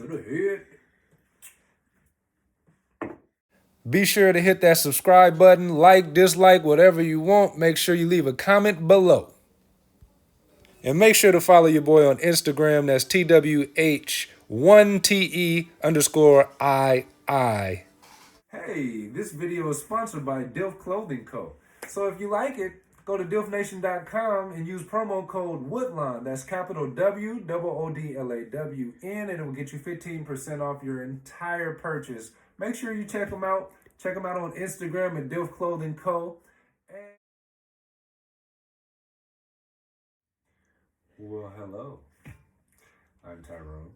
To the head. Be sure to hit that subscribe button, like, dislike, whatever you want. Make sure you leave a comment below. And make sure to follow your boy on Instagram. That's TWH1TE_II. Hey, this video is sponsored by Dilf Clothing Co. So if you like it, go to dilfnation.com and use promo code Woodlawn. That's capital WOODLAWN, and it will get you 15% off your entire purchase. Make sure you check them out. Check them out on Instagram at Dilf Clothing Co. Well, hello. I'm Tyrone.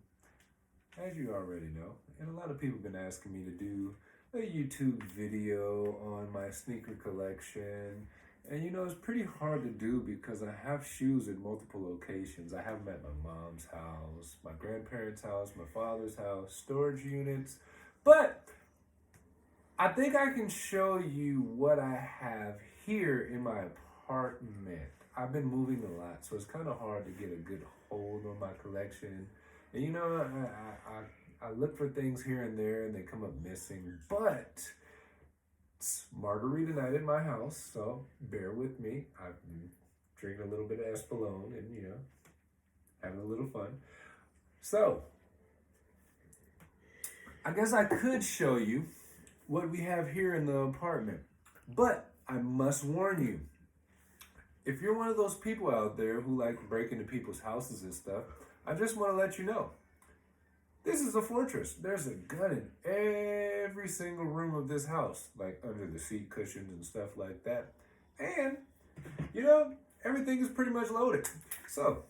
As you already know, and a lot of people have been asking me to do a YouTube video on my sneaker collection. And you know, it's pretty hard to do because I have shoes in multiple locations. I have them at my mom's house, my grandparents' house, my father's house, storage units. But I think I can show you what I have here in my apartment. I've been moving a lot, so it's kind of hard to get a good hold on my collection. And you know, I look for things here and there and they come up missing, but it's margarita night in my house, so bear with me. I've been drinking a little bit of Espolón and, you know, having a little fun. So, I guess I could show you what we have here in the apartment, but I must warn you, if you're one of those people out there who like to break into people's houses and stuff, I just want to let you know, this is a fortress. There's a gun in every single room of this house, like under the seat cushions and stuff like that. And, you know, everything is pretty much loaded. So,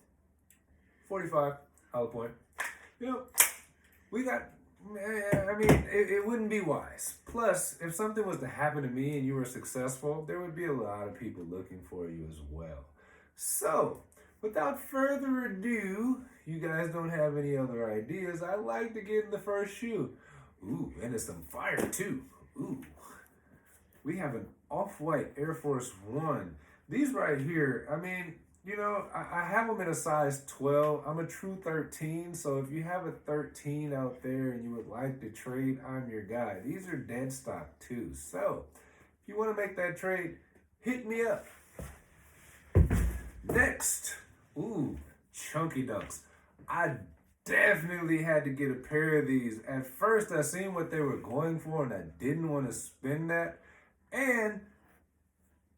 45, hollow point. You know, we got, I mean, it wouldn't be wise. Plus, if something was to happen to me and you were successful, there would be a lot of people looking for you as well. So, without further ado, you guys don't have any other ideas, I like to get in the first shoe. Ooh, and it's some fire too. Ooh. We have an off-white Air Force One. These right here, I mean, you know, I have them in a size 12. I'm a true 13, so if you have a 13 out there and you would like to trade, I'm your guy. These are dead stock too. So, if you want to make that trade, hit me up. Next, ooh, chunky dunks. I definitely had to get a pair of these. At first, I seen what they were going for and I didn't want to spend that. And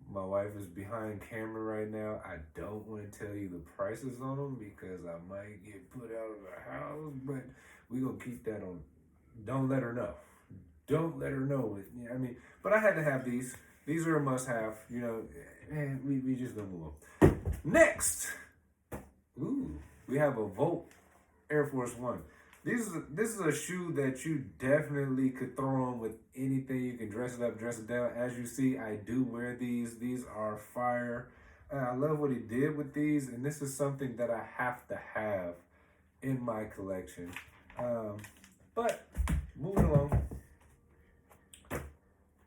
my wife is behind camera right now. I don't want to tell you the prices on them because I might get put out of the house, but we're going to keep that on. Don't let her know. Don't let her know. I mean, but I had to have these. These are a must-have. You know, and we just gonna move on. Next, ooh, we have a Volt Air Force One. This is a shoe that you definitely could throw on with anything. You can dress it up, dress it down. As you see, I do wear these. These are fire. I love what he did with these, and this is something that I have to have in my collection. But moving along.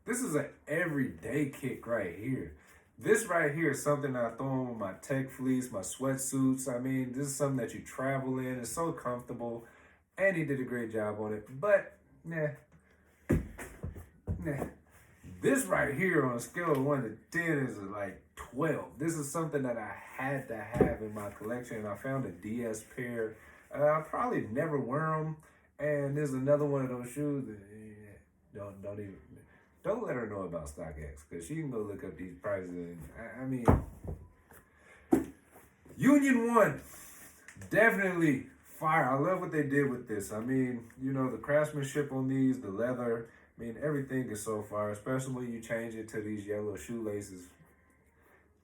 This is an everyday kick right here. This right here is something that I throw on with my tech fleece, my sweatsuits. I mean, this is something that you travel in. It's so comfortable. And he did a great job on it. But, nah. This right here on a scale of 1 to 10 is like 12. This is something that I had to have in my collection. And I found a DS pair. I'll probably never wear them. And there's another one of those shoes that don't let her know about StockX, because she can go look up these prices. And I mean, Union One, definitely fire. I love what they did with this. I mean, you know, the craftsmanship on these, the leather, I mean, everything is so fire, especially when you change it to these yellow shoelaces.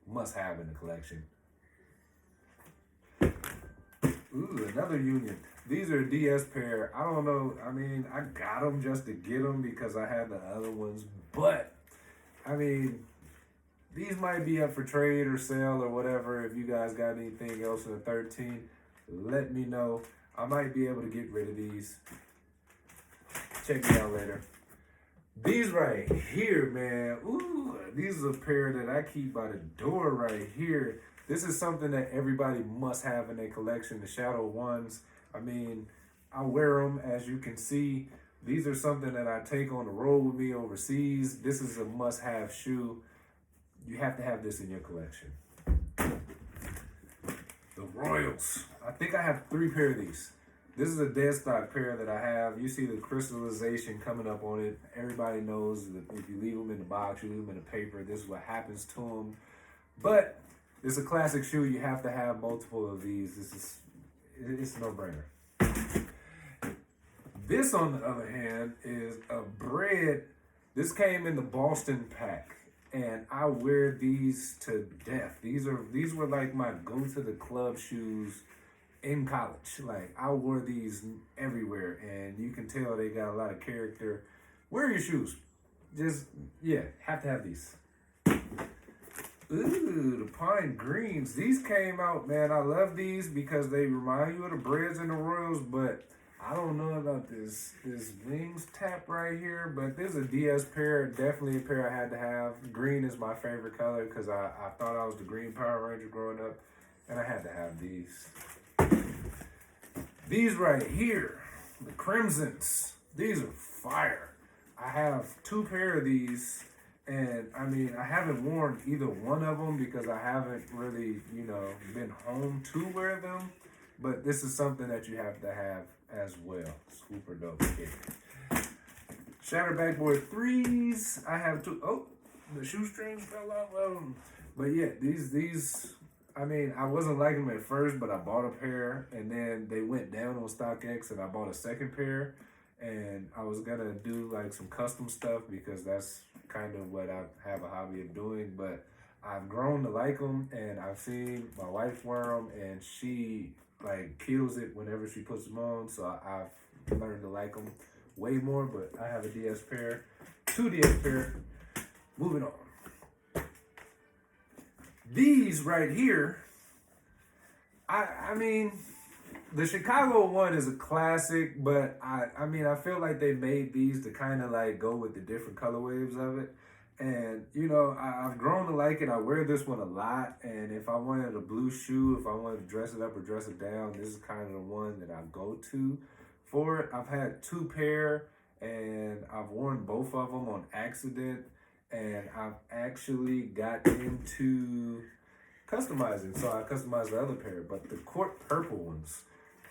Must have in the collection. Ooh, another Union. These are a DS pair. I don't know. I mean, I got them just to get them because I had the other ones. But, I mean, these might be up for trade or sale or whatever. If you guys got anything else in the 13, let me know. I might be able to get rid of these. Check me out later. These right here, man. Ooh, these are a pair that I keep by the door right here. This is something that everybody must have in their collection, the Shadow Ones. I mean, I wear them, as you can see. These are something that I take on the road with me overseas. This is a must-have shoe. You have to have this in your collection. The Royals. I think I have 3 pair of these. This is a dead stock pair that I have. You see the crystallization coming up on it. Everybody knows that if you leave them in the box, you leave them in the paper, this is what happens to them. But it's a classic shoe. You have to have multiple of these. It's a no-brainer. This, on the other hand, is a bread. This came in the Boston pack. And I wear these to death. These were like my go to the club shoes in college. Like, I wore these everywhere, and you can tell they got a lot of character. Wear your shoes. Just, yeah, have to have these. Ooh, the pine greens. These came out, man. I love these because they remind you of the Breads and the Royals, but I don't know about this wings tap right here, but this is a DS pair. Definitely a pair I had to have. Green is my favorite color because I thought I was the Green Power Ranger growing up, and I had to have these. These right here, the Crimsons. These are fire. I have 2 pair of these, and I mean, I haven't worn either one of them because I haven't really, been home to wear them, but this is something that you have to have as well. Super dope kid. Shattered Backboard 3s. I have 2. Oh, the shoestrings fell off of them. But yeah, these. I mean, I wasn't liking them at first, but I bought a pair, and then they went down on StockX, and I bought a second pair, and I was gonna do like some custom stuff because that's kind of what I have a hobby of doing. But I've grown to like them, and I've seen my wife wear them, and she like kills it whenever she puts them on, so I've learned to like them way more. But I have a DS pair, 2 DS pair. Moving on. These right here, I mean, the Chicago one is a classic, but I mean, I feel like they made these to kind of like go with the different color waves of it. And, I've grown to like it. I wear this one a lot. And if I wanted a blue shoe, if I wanted to dress it up or dress it down, this is kind of the one that I go to for it. I've had 2 pair, and I've worn both of them on accident. And I've actually got into customizing. So I customized the other pair. But the court purple ones,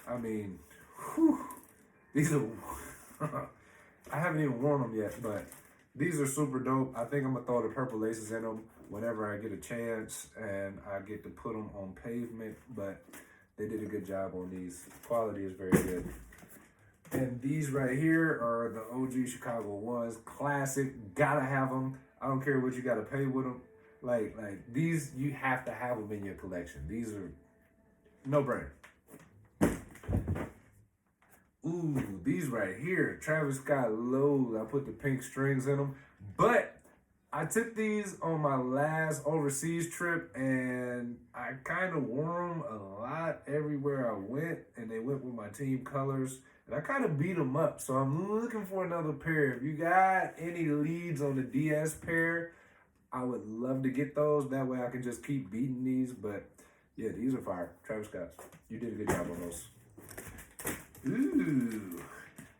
I mean, whew, these are... I haven't even worn them yet, but... these are super dope. I think I'm going to throw the purple laces in them whenever I get a chance and I get to put them on pavement, but they did a good job on these. Quality is very good. And these right here are the OG Chicago ones. Classic. Gotta have them. I don't care what you got to pay with them. Like these, you have to have them in your collection. These are no-brainer. Ooh, these right here, Travis Scott Lows. I put the pink strings in them. But I took these on my last overseas trip, and I kind of wore them a lot everywhere I went, and they went with my team colors, and I kind of beat them up. So I'm looking for another pair. If you got any leads on the DS pair, I would love to get those. That way I can just keep beating these. But yeah, these are fire. Travis Scott, you did a good job on those. Ooh,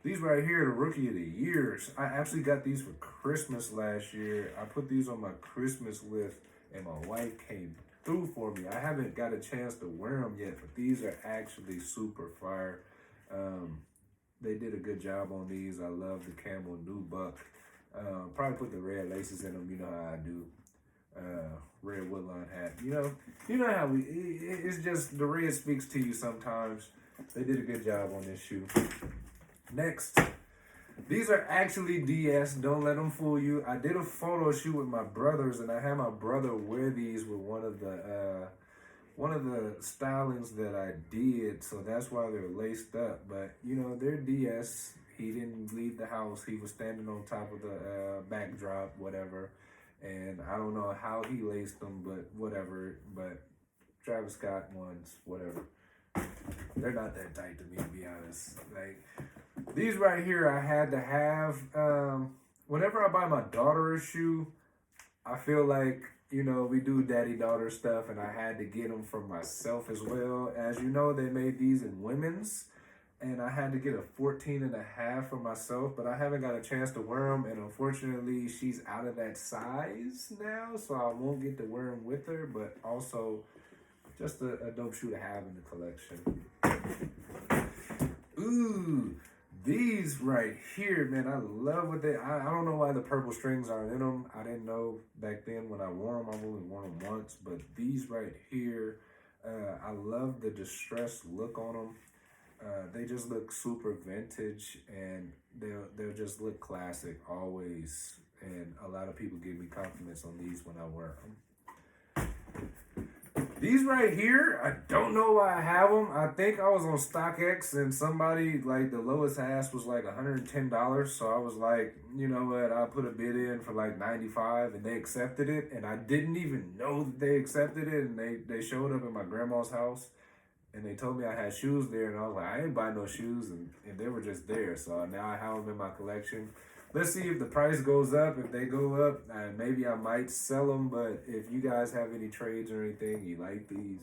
these right here, the Rookie of the Years. I actually got these for Christmas last year. I put these on my Christmas list, and my wife came through for me. I haven't got a chance to wear them yet, but these are actually super fire. They did a good job on these. I love the camel nubuck. Probably put the red laces in them. You know how I do. Red woodline hat. You know how it's just the red speaks to you sometimes. They did a good job on this shoe. Next, these are actually DS. Don't let them fool you. I did a photo shoot with my brothers, and I had my brother wear these with one of the stylings that I did. So that's why they're laced up. But they're DS. He didn't leave the house. He was standing on top of the backdrop, whatever. And I don't know how he laced them, but whatever. But Travis Scott ones, whatever. They're not that tight to me, to be honest. Like, these right here I had to have. Whenever I buy my daughter a shoe, I feel like, we do daddy-daughter stuff, and I had to get them for myself as well. As you know, they made these in women's. and I had to get a 14.5 for myself, but I haven't got a chance to wear them, and unfortunately she's out of that size now, so I won't get to wear them with her, but also just a dope shoe to have in the collection. Ooh, these right here, man, I love what I don't know why the purple strings aren't in them. I didn't know back then when I wore them. I've only worn them once, but these right here, I love the distressed look on them. They just look super vintage, and they'll just look classic always. And a lot of people give me compliments on these when I wear them. These right here, I don't know why I have them. I think I was on StockX and somebody, like, the lowest I asked was like $110. So I was like, you know what, I'll put a bid in for like $95, and they accepted it. And I didn't even know that they accepted it. And they showed up at my grandma's house and they told me I had shoes there. And I was like, I ain't buy no shoes. And they were just there. So now I have them in my collection. Let's see if the price goes up. If they go up, maybe I might sell them. But if you guys have any trades or anything, you like these,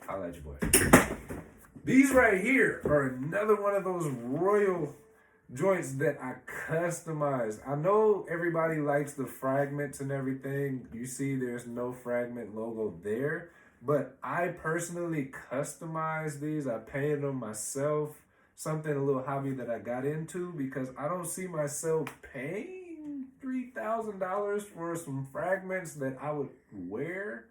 holla at your boy. These right here are another one of those royal joints that I customized. I know everybody likes the fragments and everything. You see there's no fragment logo there. But I personally customized these. I painted them myself. Something, a little hobby that I got into, because I don't see myself paying $3,000 for some fragments that I would wear.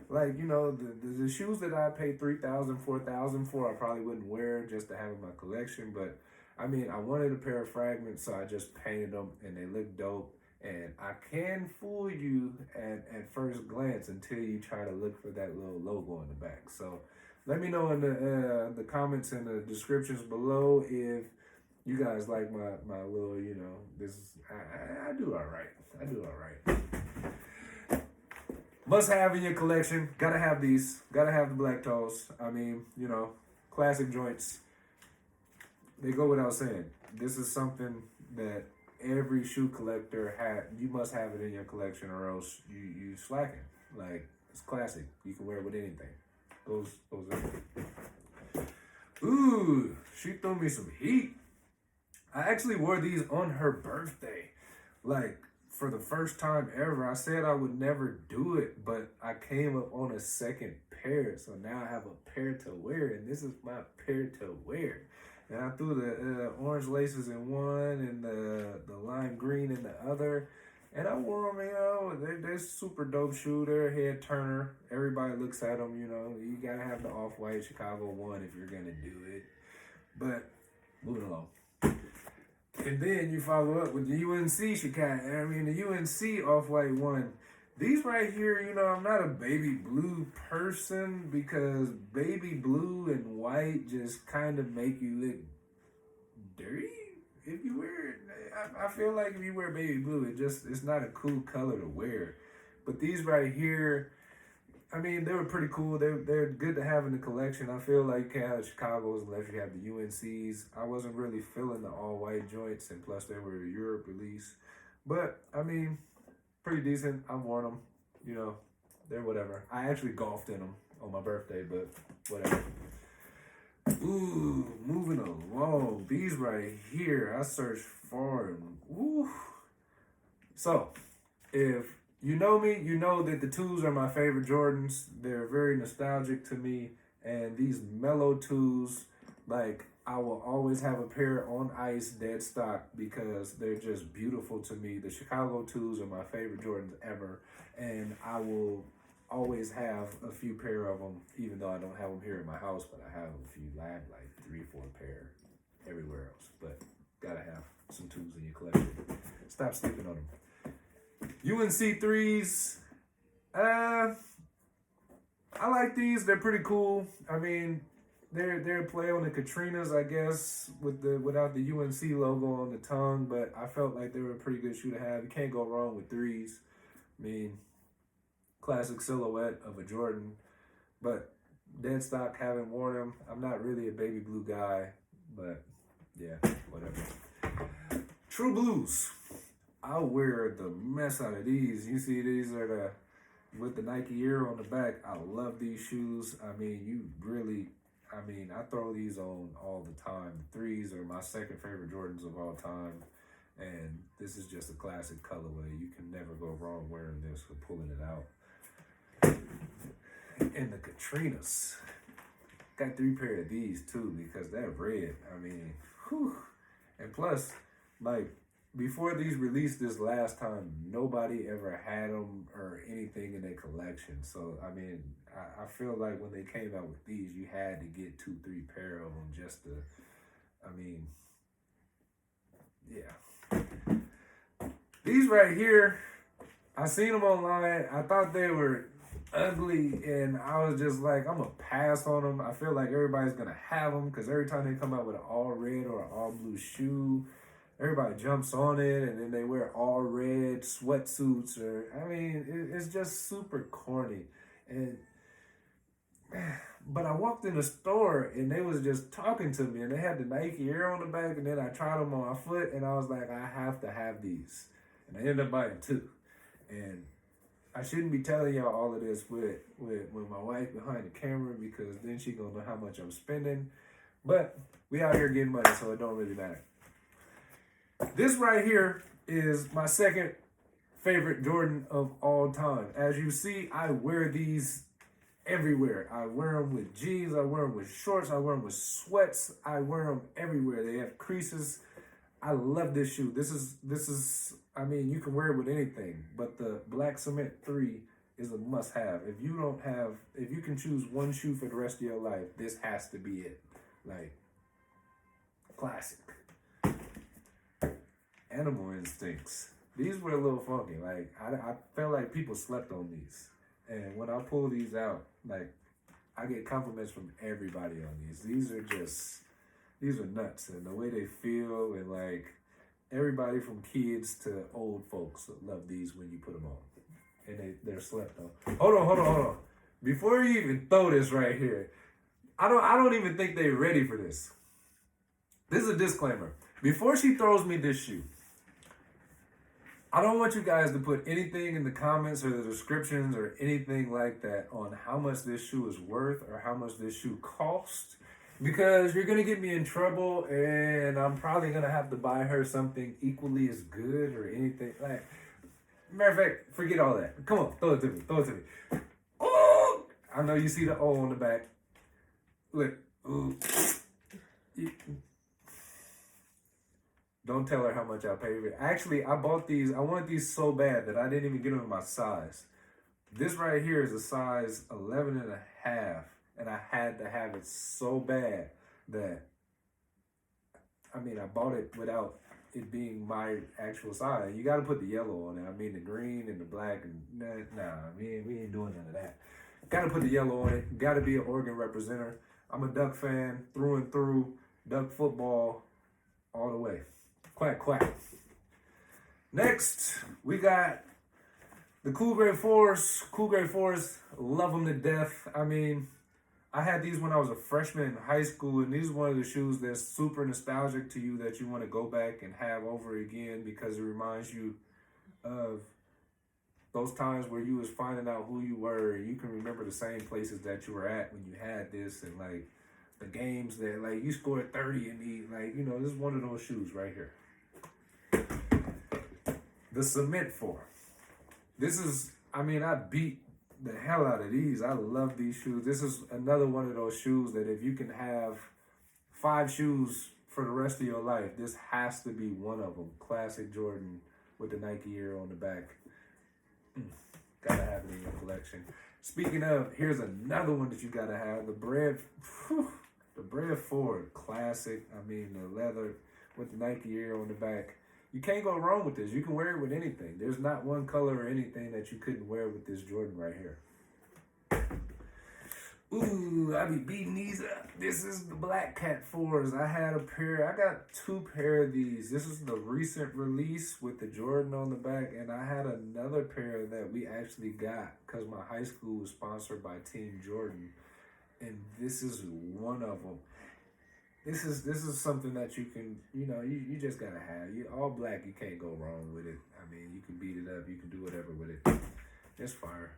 Like, you know, the shoes that I paid $3,000, $4,000 for, I probably wouldn't wear just to have in my collection. But I mean, I wanted a pair of fragments, so I just painted them, and they look dope. And I can fool you at first glance until you try to look for that little logo in the back. So let me know in the comments and the descriptions below if you guys like my little, you know, this. I do all right. I do all right. Must have in your collection. Gotta have these. Gotta have the black toes. I mean, you know, classic joints. They go without saying. This is something that every shoe collector you must have it in your collection, or else you slacking. Like, it's classic. You can wear it with anything. Goes in. Ooh, she threw me some heat. I actually wore these on her birthday. Like, for the first time ever. I said I would never do it, but I came up on a second pair. So now I have a pair to wear, and this is my pair to wear. And I threw the orange laces in one and the lime green in the other. And I wore them, you know, they're super dope shoe. They're a head turner. Everybody looks at them, you know. You got to have the off-white Chicago one if you're going to do it. But moving along. And then you follow up with the UNC Chicago. I mean, the UNC off-white one. These right here, you know, I'm not a baby blue person, because baby blue and white just kind of make you look dirty if you wear it. I feel like if you wear baby blue, it's not a cool color to wear. But these right here, I mean, they were pretty cool. They're good to have in the collection. I feel like you can't have the Chicagos unless you have the UNCs. I wasn't really feeling the all-white joints, and plus they were a Europe release. But, I mean, pretty decent. I've worn them. You know, they're whatever. I actually golfed in them on my birthday, but whatever. Ooh, moving along. These right here, I searched for them. Ooh. So, if you know me, you know that the 2s are my favorite Jordans. They're very nostalgic to me. And these mellow 2s, like, I will always have a pair on ice, dead stock, because they're just beautiful to me. The Chicago 2s are my favorite Jordans ever. And I will always have a few pair of them, even though I don't have them here in my house, but I have a few. I have like 3-4 pair everywhere else. But gotta have some 2s in your collection. Stop sleeping on them. UNC 3s. I like these. They're pretty cool. I mean, they're play on the Katrinas, I guess, without the UNC logo on the tongue. But I felt like they were a pretty good shoe to have. You can't go wrong with 3s. I mean, classic silhouette of a Jordan. But dead stock, haven't worn them. I'm not really a baby blue guy, but yeah, whatever. True Blues. I'll wear the mess out of these. You see, these are with the Nike Air on the back. I love these shoes. I mean, I mean, I throw these on all the time. The threes are my second favorite Jordans of all time. And this is just a classic colorway. You can never go wrong wearing this or pulling it out. And the Katrinas. Got 3 pair of these too because that red, I mean, whew. And plus, like, before these released this last time, nobody ever had them or anything in their collection. So, I mean, I feel like when they came out with these, you had to get 2-3 pair of them just to, I mean, yeah. These right here, I seen them online. I thought they were ugly, and I was just like, I'm gonna pass on them. I feel like everybody's gonna have them because every time they come out with an all red or an all blue shoe, everybody jumps on it, and then they wear all red sweatsuits. Or I mean, it's just super corny. And but I walked in the store, and they was just talking to me, and they had the Nike Air on the back, and then I tried them on my foot, and I was like, I have to have these, and I ended up buying 2. And I shouldn't be telling y'all all of this with my wife behind the camera because then she gonna know how much I'm spending. But we out here getting money, so it don't really matter. This right here is my second favorite Jordan of all time. As you see, I wear these everywhere. I wear them with jeans, I wear them with shorts, I wear them with sweats, I wear them everywhere. They have creases. I love this shoe. This is, I mean, you can wear it with anything, but the Black Cement 3 is a must-have. If you can choose one shoe for the rest of your life, this has to be it. Like, classic. Animal Instincts. These were a little funky. Like, I felt like people slept on these. And when I pull these out, like, I get compliments from everybody on these. These are nuts, and the way they feel, and like everybody from kids to old folks love these when you put them on, and they're slept on. Hold on. Before you even throw this right here, I don't even think they're ready for this. This is a disclaimer. Before she throws me this shoe, I don't want you guys to put anything in the comments or the descriptions or anything like that on how much this shoe is worth or how much this shoe costs. Because you're going to get me in trouble, and I'm probably going to have to buy her something equally as good or anything. Like, matter of fact, forget all that. Come on, throw it to me. Oh! I know you see the O on the back. Look. Ooh. Don't tell her how much I paid for it. Actually, I bought these. I wanted these so bad that I didn't even get them in my size. This right here is a size 11 and a half. And I had to have it so bad that, I mean, I bought it without it being my actual size. You got to put the yellow on it. I mean, the green and the black. And we ain't doing none of that. Got to put the yellow on it. Got to be an Oregon representative. I'm a Duck fan through and through. Duck football all the way. Quack, quack. Next, we got the Cool Grey 4s. Cool Grey 4s, love them to death. I mean, I had these when I was a freshman in high school, and these are one of the shoes that's super nostalgic to you that you want to go back and have over again because it reminds you of those times where you was finding out who you were, and you can remember the same places that you were at when you had this, and like the games that like you scored 30 in these, like, you know, this is one of those shoes right here. The Cement 4. This is, I mean, I beat the hell out of these. I love these shoes. This is another one of those shoes that if you can have 5 shoes for the rest of your life, this has to be one of them. Classic Jordan with the Nike Air on the back. Gotta have it in your collection. Speaking of, here's another one that you gotta have. The Bread 4, classic. I mean, the leather with the Nike Air on the back. You can't go wrong with this. You can wear it with anything. There's not one color or anything that you couldn't wear with this Jordan right here. Ooh, I be beating these up. This is the Black Cat 4s. I got 2 pair of these. This is the recent release with the Jordan on the back, and I had another pair that we actually got because my high school was sponsored by Team Jordan, and this is one of them. This is something that you can, you know, you just gotta have. You all black, you can't go wrong with it. I mean, you can beat it up, you can do whatever with it. It's fire.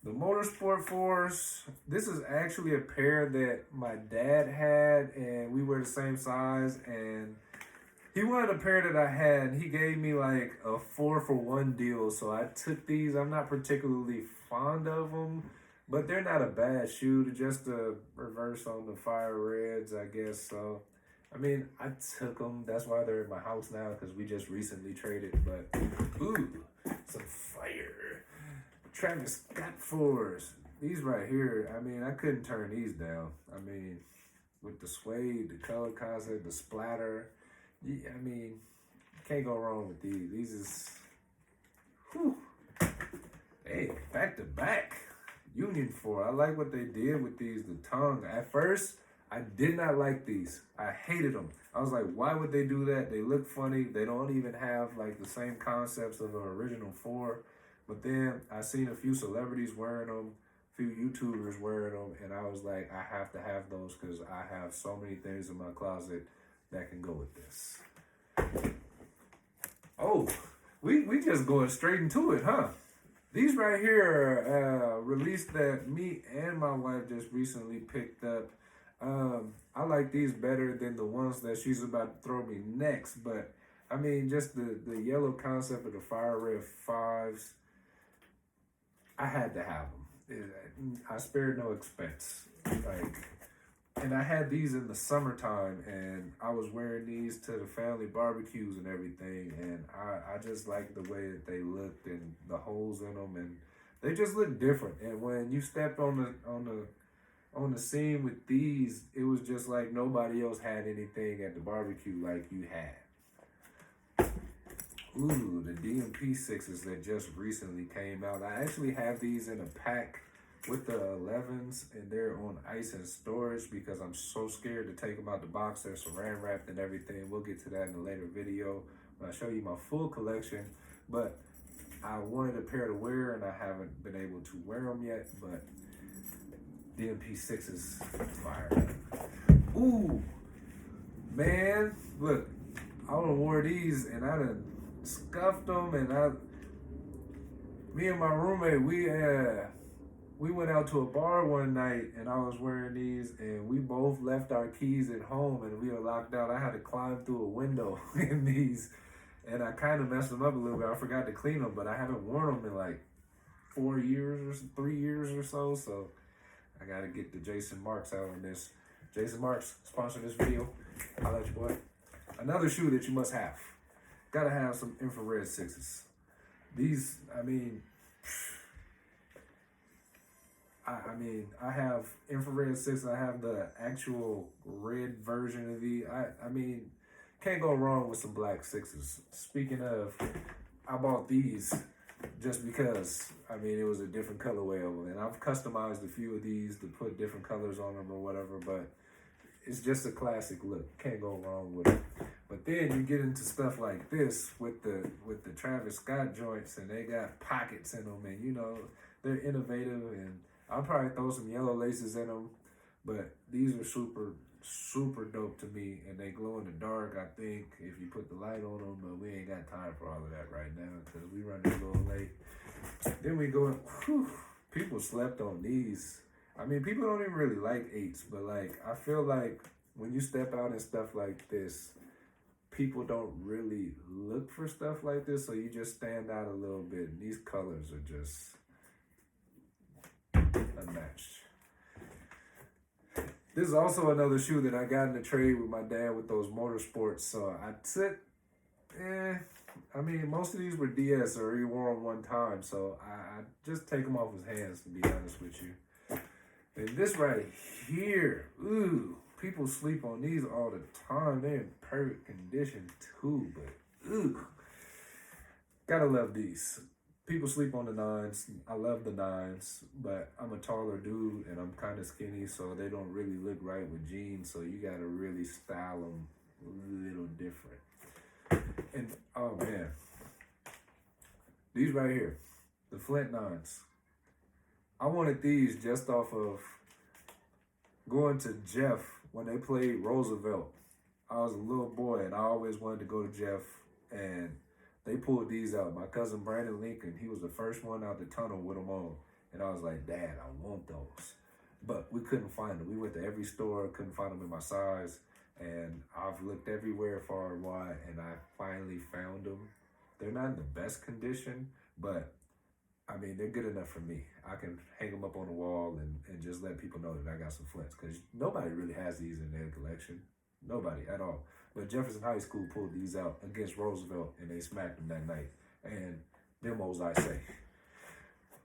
The Motorsport 4s, this is actually a pair that my dad had, and we were the same size, and he wanted a pair that I had, and he gave me like a 4-for-1 deal, so I took these. I'm not particularly fond of them, but they're not a bad shoe. Just a reverse on the fire reds, I guess. So, I mean, I took them. That's why they're in my house now, because we just recently traded. But, ooh, some fire. Travis Scott 4s. These right here, I mean, I couldn't turn these down. I mean, with the suede, the color concept, the splatter. Yeah, I mean, can't go wrong with these. These is, whew. Hey, back to back. Union 4. I like what they did with these, the tongue. At first, I did not like these. I hated them. I was like, why would they do that? They look funny. They don't even have like the same concepts of the original 4. But then I seen a few celebrities wearing them, a few YouTubers wearing them, and I was like, I have to have those because I have so many things in my closet that can go with this. Oh, we just going straight into it, huh? These right here are released that me and my wife just recently picked up. I like these better than the ones that she's about to throw me next, but I mean, just the yellow concept of the fire red 5s, I had to have them. I spared no expense. Like, and I had these in the summertime, and I was wearing these to the family barbecues and everything, and I just liked the way that they looked and the holes in them, and they just look different. And when you stepped on the scene with these, it was just like nobody else had anything at the barbecue like you had. Ooh, the DMP 6s that just recently came out. I actually have these in a pack with the 11s, and they're on ice and storage because I'm so scared to take them out the box. They're saran wrapped and everything. We'll get to that in a later video when I show you my full collection. But I wanted a pair to wear, and I haven't been able to wear them yet. But DMP 6s fire. Ooh, man, look, I done wore these, and I done scuffed them, and me and my roommate, we went out to a bar one night, and I was wearing these, and we both left our keys at home, and we were locked out. I had to climb through a window in these, and I kind of messed them up a little bit. I forgot to clean them, but I haven't worn them in like 4 years or 3 years or so, so I gotta get the Jason Marks out on this. Jason Marks, sponsor this video. I'll let you boy. Another shoe that you must have. Gotta have some infrared 6s. These, I mean, I have infrared 6. I have the actual red version of these. I mean, can't go wrong with some black 6s. Speaking of, I bought these just because, I mean, it was a different colorway of them. And I've customized a few of these to put different colors on them or whatever, but it's just a classic look. Can't go wrong with it. But then you get into stuff like this with the Travis Scott joints, and they got pockets in them, and you know, they're innovative, and I'll probably throw some yellow laces in them, but these are super dope to me, and they glow in the dark, I think, if you put the light on them, but we ain't got time for all of that right now because we running a little late. Then we go, whew, people slept on these. I mean, people don't even really like 8s, but like, I feel like when you step out and stuff like this, people don't really look for stuff like this, so you just stand out a little bit. And these colors are just unmatched. This is also another shoe that I got in the trade with my dad with those motorsports. So I took, I mean, most of these were DS or he wore them one time. So I just take them off his hands, to be honest with you. And this right here, ooh. People sleep on these all the time. They're in perfect condition too, but gotta love these. People sleep on the 9s. I love the 9s, but I'm a taller dude and I'm kind of skinny, so they don't really look right with jeans. So you gotta really style them a little different. And oh man, these right here, the Flint 9s. I wanted these just off of going to Jeff when they played Roosevelt. I was a little boy and I always wanted to go to Jeff, and they pulled these out. My cousin Brandon Lincoln, he was the first one out the tunnel with them on. And I was like, Dad, I want those. But we couldn't find them. We went to every store, couldn't find them in my size. And I've looked everywhere far and wide, and I finally found them. They're not in the best condition, but I mean, they're good enough for me. I can hang them up on the wall and just let people know that I got some Flints, because nobody really has these in their collection. Nobody at all. But Jefferson High School pulled these out against Roosevelt, and they smacked them that night. And them old, I say.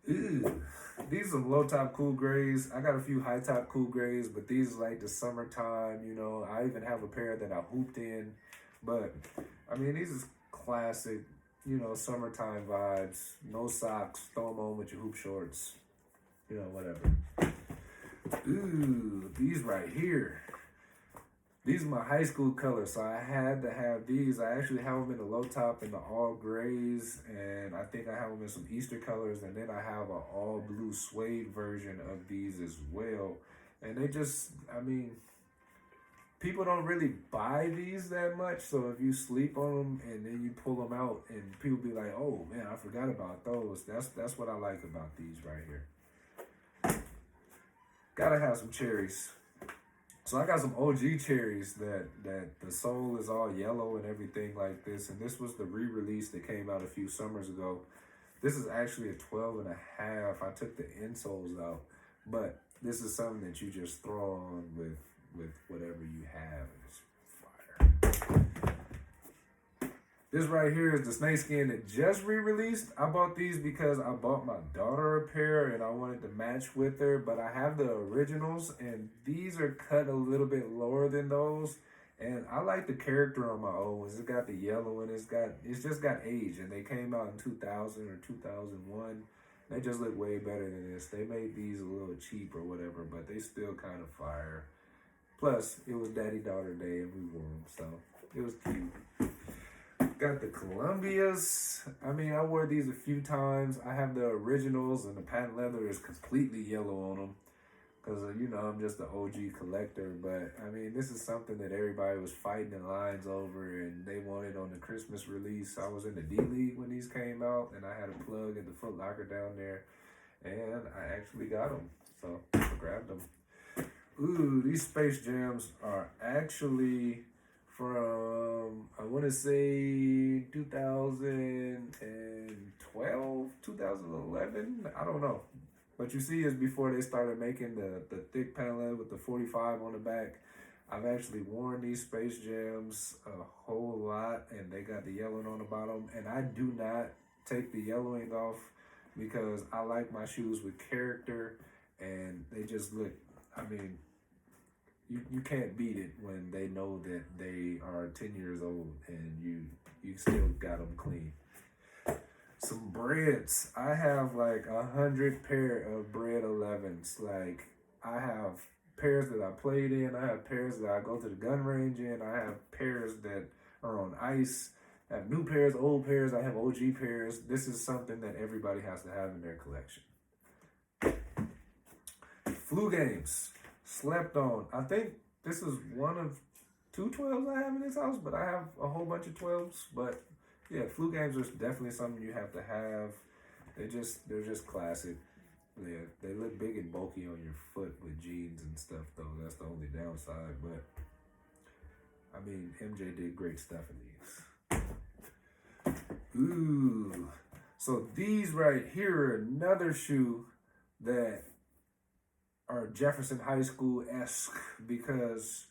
Ew. These are low top cool grays. I got a few high top cool grays, but these are like the summertime, you know. I even have a pair that I hooped in. But I mean, these is classic, you know, summertime vibes. No socks, throw them on with your hoop shorts, you know, whatever. Ooh, these right here. These are my high school colors, so I had to have these. I actually have them in the low top in the all grays, and I think I have them in some Easter colors, and then I have an all blue suede version of these as well. And they just, I mean, people don't really buy these that much, so if you sleep on them and then you pull them out and people be like, oh man, I forgot about those. That's what I like about these right here. Gotta have some cherries. So I got some OG cherries that the sole is all yellow and everything like this. And this was the re-release that came out a few summers ago. This is actually a 12 and a half. I took the insoles out, but this is something that you just throw on with whatever you have. It's fire. This right here is the snakeskin that just re-released. I bought these because I bought my daughter a pair and I wanted to match with her, but I have the originals and these are cut a little bit lower than those. And I like the character on my old ones. It's got the yellow and it's just got age, and they came out in 2000 or 2001. They just look way better than this. They made these a little cheap or whatever, but they still kind of fire. Plus, it was daddy-daughter day and we wore them, so it was cute. Got the Columbias. I mean, I wore these a few times. I have the originals, and the patent leather is completely yellow on them because, you know, I'm just an OG collector. But, I mean, this is something that everybody was fighting in lines over, and they wanted on the Christmas release. I was in the D-League when these came out, and I had a plug at the Foot Locker down there, and I actually got them. So, I grabbed them. Ooh, these Space Jams are actually from, I want to say 2012, 2011, I don't know. But you see, it's before they started making the thick panel with the 45 on the back. I've actually worn these Space Jams a whole lot, and they got the yellowing on the bottom. And I do not take the yellowing off because I like my shoes with character, and they just look, I mean, you can't beat it when they know that they are 10 years old and you still got them clean. Some breads. I have like 100 pair of bread 11s. Like, I have pairs that I played in. I have pairs that I go to the gun range in. I have pairs that are on ice. I have new pairs, old pairs. I have OG pairs. This is something that everybody has to have in their collection. Flu games. Slept on. I think this is one of 2 12s I have in this house, but I have a whole bunch of 12s. But yeah, flu games are definitely something you have to have. They're just classic. Yeah, they look big and bulky on your foot with jeans and stuff though. That's the only downside. But I mean, MJ did great stuff in these. Ooh. So these right here are another shoe that are Jefferson High School-esque because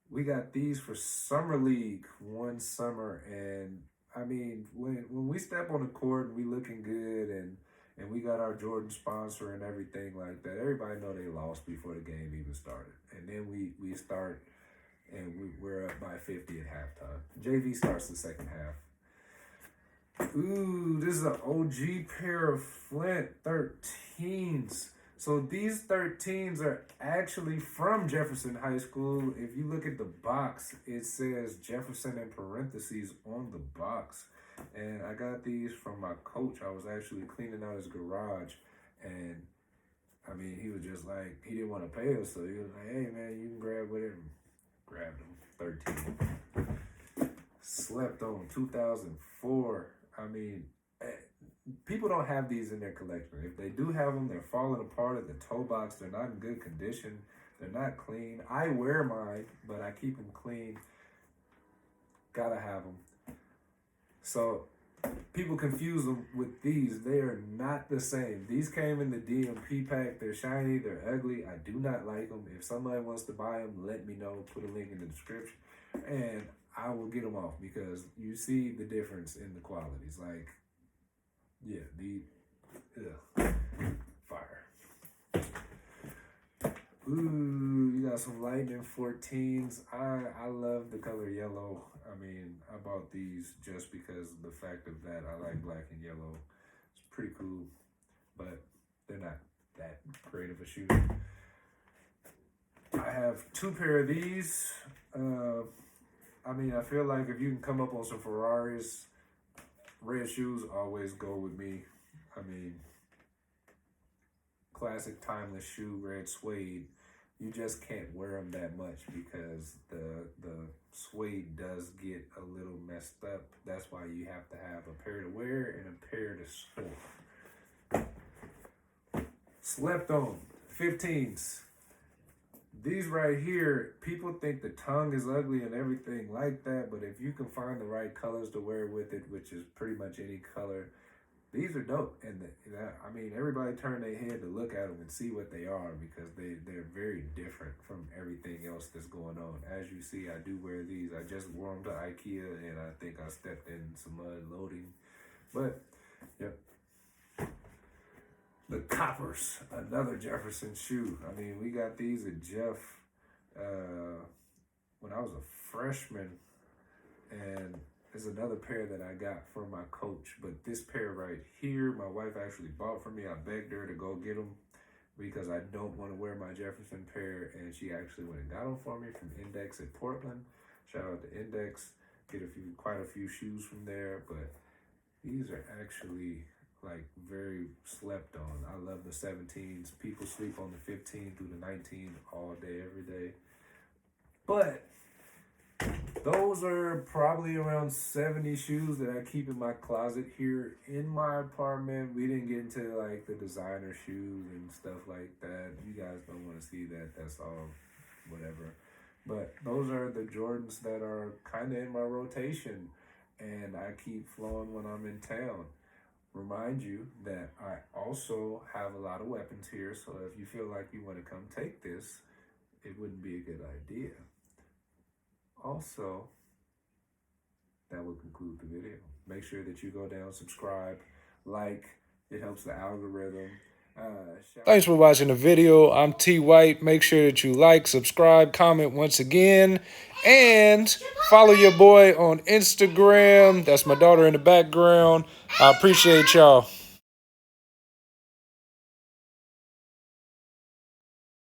we got these for Summer League one summer. And I mean, when we step on the court and we looking good and we got our Jordan sponsor and everything like that, everybody know they lost before the game even started. And then we start and we're up by 50 at halftime. JV starts the second half. Ooh, this is an OG pair of Flint 13s. So these 13s are actually from Jefferson High School. If you look at the box, it says Jefferson in parentheses on the box. And I got these from my coach. I was actually cleaning out his garage. And, I mean, he was just like, he didn't want to pay us. So he was like, hey, man, you can grab whatever. Grabbed them. 13. Slept on 2004. I mean, people don't have these in their collection. If they do have them, they're falling apart at the toe box. They're not in good condition. They're not clean. I wear mine, but I keep them clean. Gotta have them. So people confuse them with these. They are not the same. These came in the DMP pack. They're shiny. They're ugly. I do not like them. If somebody wants to buy them, let me know. Put a link in the description, and I will get them off, because you see the difference in the qualities. Like, yeah, fire. Ooh, you got some Lightning 14s. I love the color yellow. I mean, I bought these just because of the fact of that. I like black and yellow. It's pretty cool, but they're not that great of a shoe. I have 2 pair of these. I mean, I feel like if you can come up on some Ferraris, red shoes always go with me. I mean, classic timeless shoe, red suede. You just can't wear them that much because the suede does get a little messed up. That's why you have to have a pair to wear and a pair to sport. Slept on 15s. These right here, people think the tongue is ugly and everything like that, but if you can find the right colors to wear with it, which is pretty much any color, these are dope. And I mean, everybody turn their head to look at them and see what they are, because they're very different from everything else that's going on. As you see, I do wear these. I just wore them to IKEA, and I think I stepped in some mud loading. But, yep. The Coppers, another Jefferson shoe. I mean, we got these at Jeff when I was a freshman, and there's another pair that I got from my coach. But this pair right here, my wife actually bought for me. I begged her to go get them because I don't want to wear my Jefferson pair, and she actually went and got them for me from Index at Portland. Shout out to Index. Get quite a few shoes from there, but these are actually like very slept on. I love the 17s. People sleep on the 15 through the 19 all day, every day. But those are probably around 70 shoes that I keep in my closet here in my apartment. We didn't get into like the designer shoes and stuff like that. You guys don't want to see that. That's all whatever. But those are the Jordans that are kind of in my rotation, and I keep flowing when I'm in town. Remind you that I also have a lot of weapons here, so if you feel like you want to come take this, it wouldn't be a good idea. Also, that will conclude the video. Make sure that you go down, subscribe, like. It helps the algorithm. Thanks for watching the video. I'm T White. Make sure that you like, subscribe, comment once again, and follow your boy on Instagram. That's my daughter in the background. I appreciate y'all.